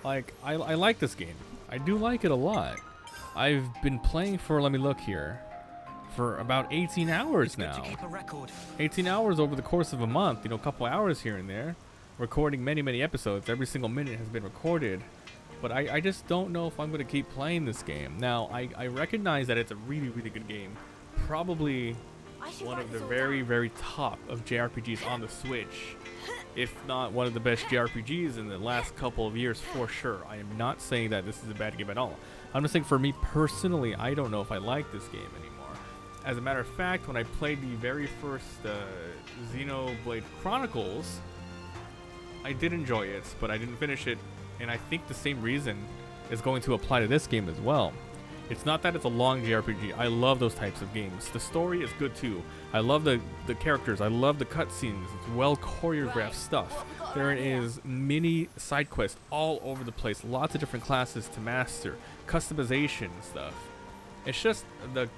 Like, I like this game. I do like it a lot. I've been playing for, let me look here, for about 18 hours now. 18 hours over the course of a month, you know, a couple hours here and there. Recording many episodes. Every single minute has been recorded. But I just don't know if I'm going to keep playing this game. Now, I recognize that it's a really good game. Probably one of the very top of JRPGs on the Switch. If not one of the best JRPGs in the last couple of years, for sure. I am not saying that this is a bad game at all. I'm just saying, for me personally, I don't know if I like this game anymore. As a matter of fact, when I played the very first Xenoblade Chronicles, I did enjoy it, but I didn't finish it, and I think the same reason is going to apply to this game as well. It's not that it's a long JRPG. I love those types of games. The story is good too. I love the characters. I love the cutscenes. It's well choreographed stuff. There is mini side quests all over the place. Lots of different classes to master. Customization stuff. It's just the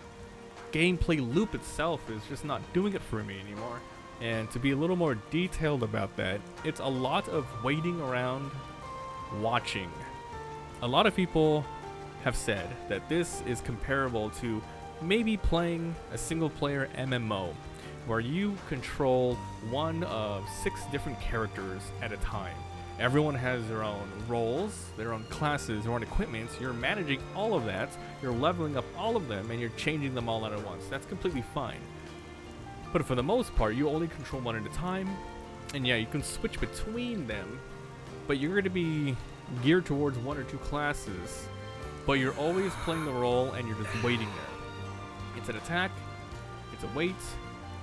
gameplay loop itself is just not doing it for me anymore. And to be a little more detailed about that, it's a lot of waiting around, watching. A lot of people have said that this is comparable to maybe playing a single player MMO where you control one of 6 different characters at a time. Everyone has their own roles, their own classes, their own equipments. You're managing all of that, you're leveling up all of them, and you're changing them all out at once. That's completely fine. But for the most part, you only control one at a time, and yeah, you can switch between them, but you're going to be geared towards 1 or 2 classes. But you're always playing the role and you're just waiting there. It's an attack, it's a wait,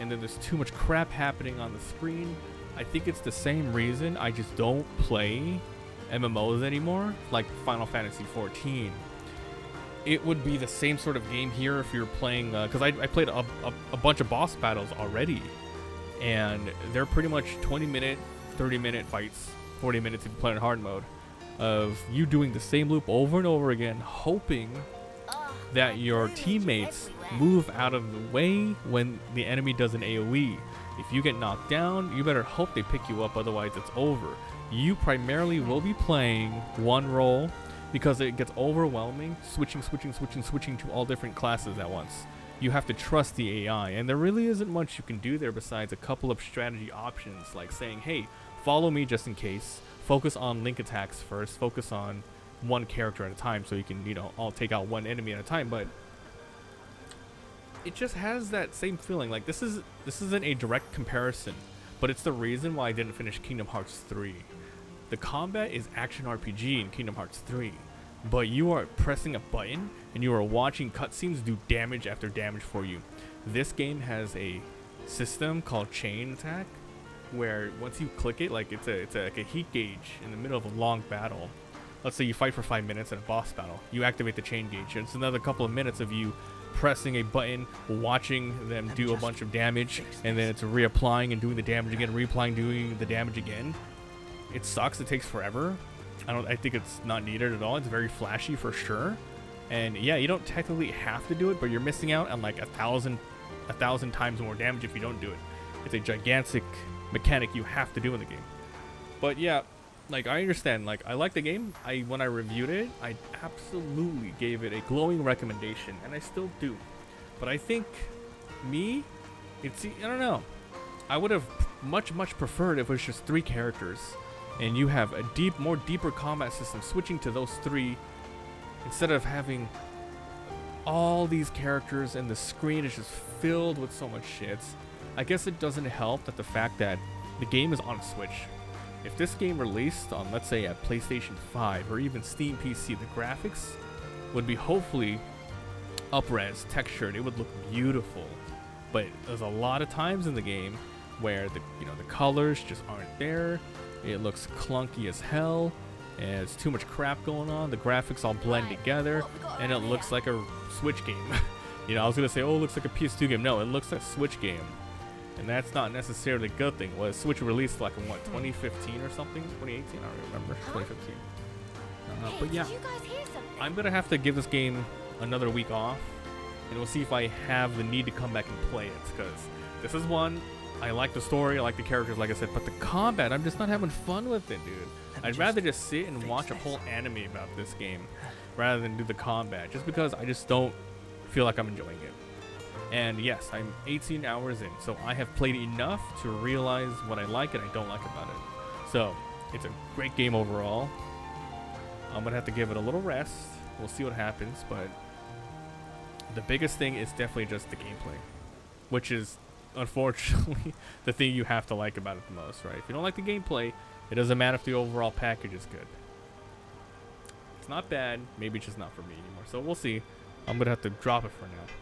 and then there's too much crap happening on the screen. I think it's the same reason I just don't play MMOs anymore, like Final Fantasy XIV. It would be the same sort of game here if you're playing, because I played a bunch of boss battles already, and they're pretty much 20-minute, 30-minute fights, 40 minutes if you play in hard mode, of you doing the same loop over and over again, hoping that your teammates move out of the way when the enemy does an AoE. If you get knocked down, you better hope they pick you up, otherwise it's over. You primarily will be playing one role because it gets overwhelming, switching to all different classes at once. You have to trust the AI, and there really isn't much you can do there besides a couple of strategy options, like saying, hey, follow me just in case. Focus on link attacks first. Focus on one character at a time so you can, you know, all take out one enemy at a time. But it just has that same feeling. Like, this isn't a direct comparison, but it's the reason why I didn't finish Kingdom Hearts 3. The combat is action RPG in Kingdom Hearts 3, but you are pressing a button and you are watching cutscenes do damage after damage for you. This game has a system called chain attack, where once you click it, like it's like a heat gauge in the middle of a long battle. Let's say you fight for 5 minutes in a boss battle. You activate the chain gauge, and it's another couple of minutes of you pressing a button, watching them do a bunch of damage, and then it's reapplying and doing the damage again, reapplying, doing the damage again. It sucks. It takes forever. I think it's not needed at all. It's very flashy for sure. And yeah, you don't technically have to do it, but you're missing out on like a thousand times more damage if you don't do it. It's a gigantic mechanic you have to do in the game. But yeah, like, I understand, like, I like the game. When I reviewed it, I absolutely gave it a glowing recommendation, and I still do. But I think I don't know, I would have much preferred if it was just 3 characters and you have a deeper combat system switching to those 3 instead of having all these characters and the screen is just filled with so much shit. I guess it doesn't help that the fact that the game is on Switch. If this game released on, let's say, at PlayStation 5 or even Steam PC, the graphics would be hopefully up-res, textured. It would look beautiful. But there's a lot of times in the game where the colors just aren't there. It looks clunky as hell, and there's too much crap going on. The graphics all blend together, and it looks like a Switch game. I was gonna say, oh, it looks like a PS2 game. No, it looks like a Switch game. And that's not necessarily a good thing. Was Switch released like in what, 2015 or something? 2018? I don't remember. 2015. But yeah, I'm gonna have to give this game another week off, and we'll see if I have the need to come back and play it. Because this is one I like the story, I like the characters, like I said, but the combat, I'm just not having fun with it, dude. I'd rather just sit and watch a whole anime about this game rather than do the combat, just because I just don't feel like I'm enjoying it. And yes, I'm 18 hours in, so I have played enough to realize what I like and I don't like about it. So, it's a great game overall. I'm gonna have to give it a little rest. We'll see what happens, but the biggest thing is definitely just the gameplay, which is unfortunately the thing you have to like about it the most, right? If you don't like the gameplay, it doesn't matter if the overall package is good. It's not bad, maybe it's just not for me anymore. So we'll see. I'm gonna have to drop it for now.